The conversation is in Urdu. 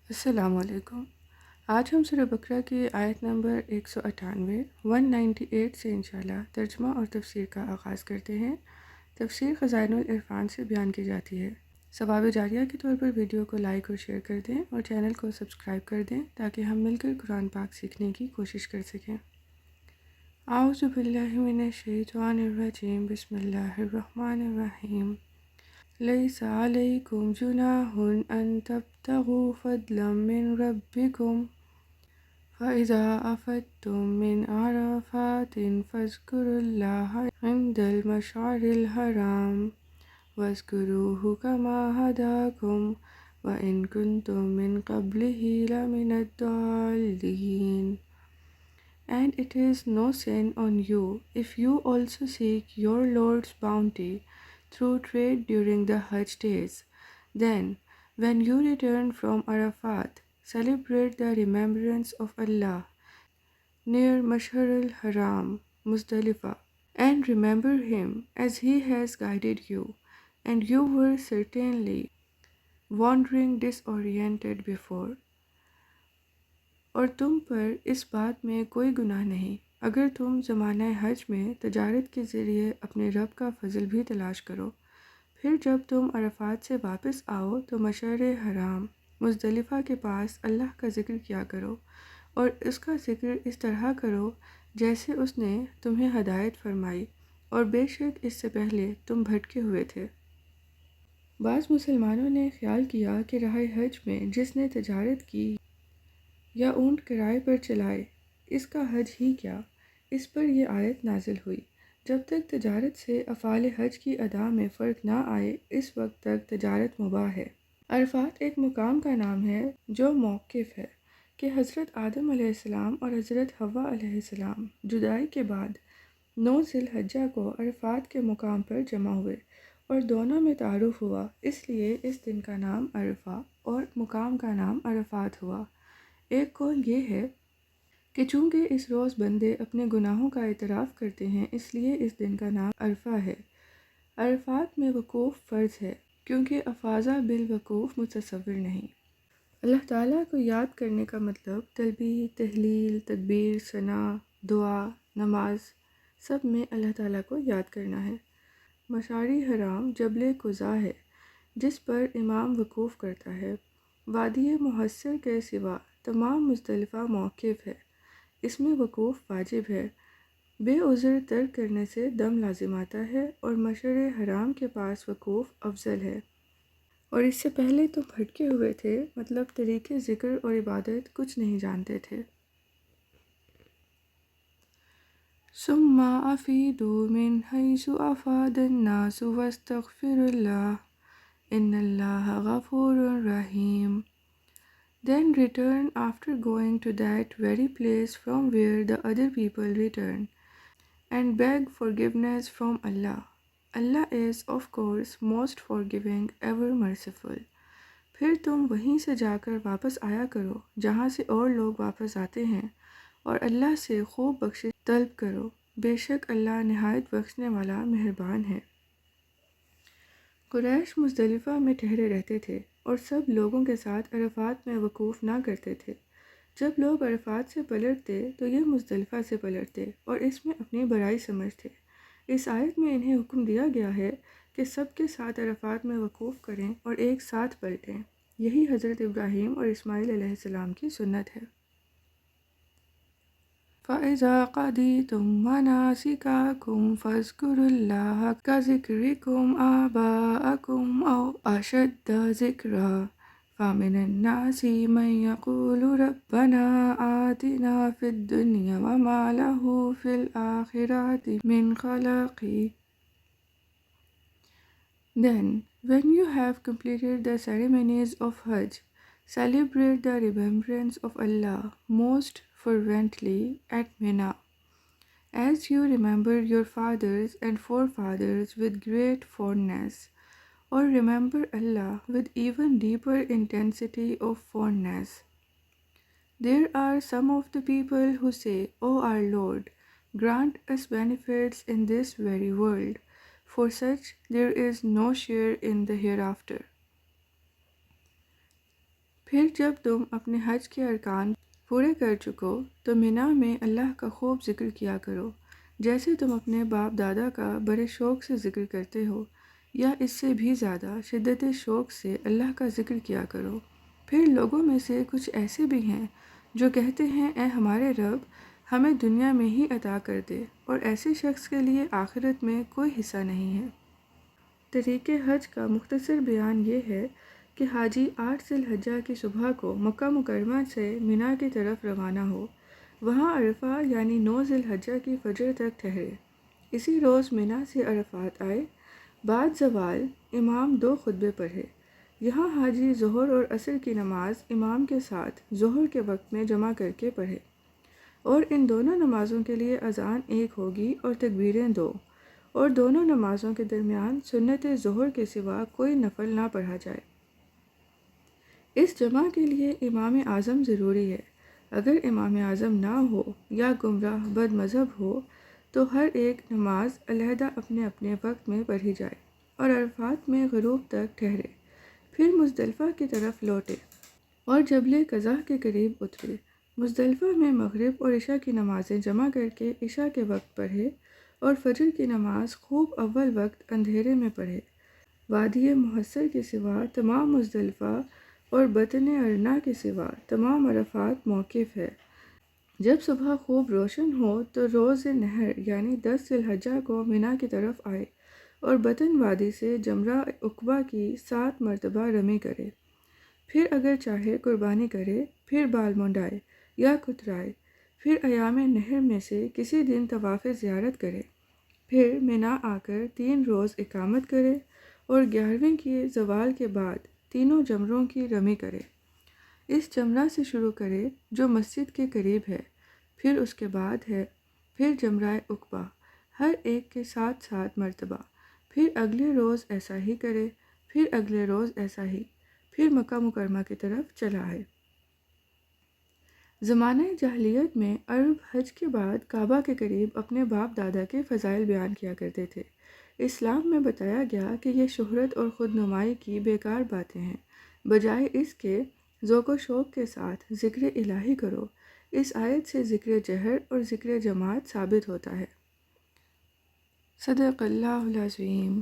السلام علیکم۔ آج ہم سورہ بقرہ کی آیت نمبر 198 سے انشاءاللہ ترجمہ اور تفسیر کا آغاز کرتے ہیں۔ تفسیر خزائن العرفان سے بیان کی جاتی ہے۔ ثواب جاریہ کے طور پر ویڈیو کو لائک اور شیئر کر دیں اور چینل کو سبسکرائب کر دیں تاکہ ہم مل کر قرآن پاک سیکھنے کی کوشش کر سکیں۔ اعوذ باللہ من الشیطان الرجیم، بسم اللہ الرحمن الرحیم۔ ليس عليكم جناح أن تبتغوا فضلا من ربكم فإذا أفدتم من عرفات فاذكروا الله عند المشعر الحرام واذكروه كما هداكم وإن كنتم من قبله لمن الضالين. And it is no sin on you if you also seek your Lord's bounty through trade during the Hajj days. Then, when you return from Arafat, celebrate the remembrance of Allah near Mashhar al-Haram, Muzdalifah, and remember Him as He has guided you, and you were certainly wandering disoriented before. اور تم پر اس بات میں کوئی گناہ نہیں اگر تم زمانہ حج میں تجارت کے ذریعے اپنے رب کا فضل بھی تلاش کرو۔ پھر جب تم عرفات سے واپس آؤ تو مشعر حرام مزدلفہ کے پاس اللہ کا ذکر کیا کرو اور اس کا ذکر اس طرح کرو جیسے اس نے تمہیں ہدایت فرمائی، اور بے شک اس سے پہلے تم بھٹکے ہوئے تھے۔ بعض مسلمانوں نے خیال کیا کہ راہ حج میں جس نے تجارت کی یا اونٹ کرائے پر چلائے اس کا حج ہی کیا۔ اس پر یہ آیت نازل ہوئی، جب تک تجارت سے افعال حج کی ادا میں فرق نہ آئے اس وقت تک تجارت مباح ہے۔ عرفات ایک مقام کا نام ہے جو موقف ہے کہ حضرت آدم علیہ السلام اور حضرت حوا علیہ السلام جدائی کے بعد 9 ذی الحجہ کو عرفات کے مقام پر جمع ہوئے اور دونوں میں تعارف ہوا، اس لیے اس دن کا نام عرفہ اور مقام کا نام عرفات ہوا۔ ایک قول یہ ہے کہ چونکہ اس روز بندے اپنے گناہوں کا اعتراف کرتے ہیں اس لیے اس دن کا نام عرفہ ہے۔ عرفات میں وقوف فرض ہے کیونکہ افاضہ بالوقوف متصور نہیں۔ اللہ تعالیٰ کو یاد کرنے کا مطلب تلبیہ، تحلیل، تکبیر، ثنا، دعا، نماز سب میں اللہ تعالیٰ کو یاد کرنا ہے۔ مشعر حرام جبل قزح ہے جس پر امام وقوف کرتا ہے۔ وادی محصر کے سوا تمام مزدلفہ موقف ہے، اس میں وقوف واجب ہے۔ بے عذر ترک کرنے سے دم لازم آتا ہے اور مشعر حرام کے پاس وقوف افضل ہے۔ اور اس سے پہلے تم بھٹکے ہوئے تھے، مطلب طریقے ذکر اور عبادت کچھ نہیں جانتے تھے۔ ثم افیدوا من حیث افاض الناس واستغفروا اللہ ان اللہ غفور رحیم۔ Then return after going to that very place from where the other people return, and beg forgiveness from Allah. Allah is, of course, most forgiving, ever merciful. پھر تم وہیں سے جا کر واپس آیا کرو جہاں سے اور لوگ واپس آتے ہیں، اور اللہ سے خوب بخشش طلب کرو، بے شک اللہ نہایت بخشنے والا مہربان ہے۔ قریش مزدلفہ میں ٹھہرے رہتے تھے اور سب لوگوں کے ساتھ عرفات میں وقوف نہ کرتے تھے۔ جب لوگ عرفات سے پلٹتے تو یہ مزدلفہ سے پلٹتے اور اس میں اپنی برائی سمجھتے۔ اس آیت میں انہیں حکم دیا گیا ہے کہ سب کے ساتھ عرفات میں وقوف کریں اور ایک ساتھ پلٹیں۔ یہی حضرت ابراہیم اور اسماعیل علیہ السلام کی سنت ہے۔ فَإِذَا قَضَيْتُم مَّنَاسِكَكُمْ فَاذْكُرُوا اللَّهَ كَذِكْرِكُمْ آبَاءَكُمْ أَوْ أَشَدَّ ذِكْرًا فَمِنَ النَّاسِ مَن يَقُولُ رَبَّنَا آتِنَا فِي الدُّنْيَا وَمَا لَهُ فِي الْآخِرَةِ مِنْ خَلَاقٍ۔ Then, when you have completed the ceremonies of Hajj, celebrate the remembrance of Allah most fervently at Mina, as you remember your fathers and forefathers with great fondness, or remember Allah with even deeper intensity of fondness. There are some of the people who say, O our Lord, grant us benefits in this very world. For such there is no share in the hereafter. پھر جب تم اپنے حج کے ارکان پورے کر چکو تو مینا میں اللہ کا خوب ذکر کیا کرو، جیسے تم اپنے باپ دادا کا بڑے شوق سے ذکر کرتے ہو، یا اس سے بھی زیادہ شدت شوق سے اللہ کا ذکر کیا کرو۔ پھر لوگوں میں سے کچھ ایسے بھی ہیں جو کہتے ہیں اے ہمارے رب، ہمیں دنیا میں ہی عطا کر دے، اور ایسے شخص کے لیے آخرت میں کوئی حصہ نہیں ہے۔ طریق حج کا مختصر بیان یہ ہے کہ حاجی 8 ذی الحجہ کی صبح کو مکہ مکرمہ سے مینا کی طرف روانہ ہو، وہاں عرفہ یعنی 9 ذی الحجہ کی فجر تک ٹھہرے، اسی روز مینا سے عرفات آئے، بعد زوال امام 2 خطبے پڑھے۔ یہاں حاجی ظہر اور عصر کی نماز امام کے ساتھ ظہر کے وقت میں جمع کر کے پڑھے، اور ان دونوں نمازوں کے لیے اذان 1 ہوگی اور تکبیریں 2، اور دونوں نمازوں کے درمیان سنت ظہر کے سوا کوئی نفل نہ پڑھا جائے۔ اس جمع کے لیے امام اعظم ضروری ہے۔ اگر امام اعظم نہ ہو یا گمراہ بد مذہب ہو تو ہر ایک نماز علیحدہ اپنے اپنے وقت میں پڑھی جائے اور عرفات میں غروب تک ٹھہرے، پھر مزدلفہ کی طرف لوٹے اور جبل قضاء کے قریب اترے۔ مزدلفہ میں مغرب اور عشاء کی نمازیں جمع کر کے عشاء کے وقت پڑھے، اور فجر کی نماز خوب اول وقت اندھیرے میں پڑھے۔ وادی محصر کے سوا تمام مزدلفہ اور بطن ارنا کے سوا تمام عرفات موقف ہے۔ جب صبح خوب روشن ہو تو روز نہر یعنی 10 ذی الحجہ کو مینا کی طرف آئے اور بطن وادی سے جمرہ عقبہ کی 7 مرتبہ رمی کرے، پھر اگر چاہے قربانی کرے، پھر بال منڈائے یا کترائے، پھر ایام نہر میں سے کسی دن طواف زیارت کرے، پھر مینا آ کر 3 روز اقامت کرے اور 11ویں کے زوال کے بعد تینوں جمروں کی رمی کرے۔ اس جمرہ سے شروع کرے جو مسجد کے قریب ہے، پھر اس کے بعد ہے، پھر جمرہ عقبہ، ہر ایک کے 7 مرتبہ، پھر اگلے روز ایسا ہی کرے، پھر اگلے روز ایسا ہی، پھر مکہ مکرمہ کی طرف چلا ہے۔ زمانہ جاہلیت میں عرب حج کے بعد کعبہ کے قریب اپنے باپ دادا کے فضائل بیان کیا کرتے تھے۔ اسلام میں بتایا گیا کہ یہ شہرت اور خود نمائی کی بیکار باتیں ہیں، بجائے اس کے ذوق و شوق کے ساتھ ذکر الہی کرو۔ اس آیت سے ذکر جہر اور ذکر جماعت ثابت ہوتا ہے۔ صدق اللہ العظیم۔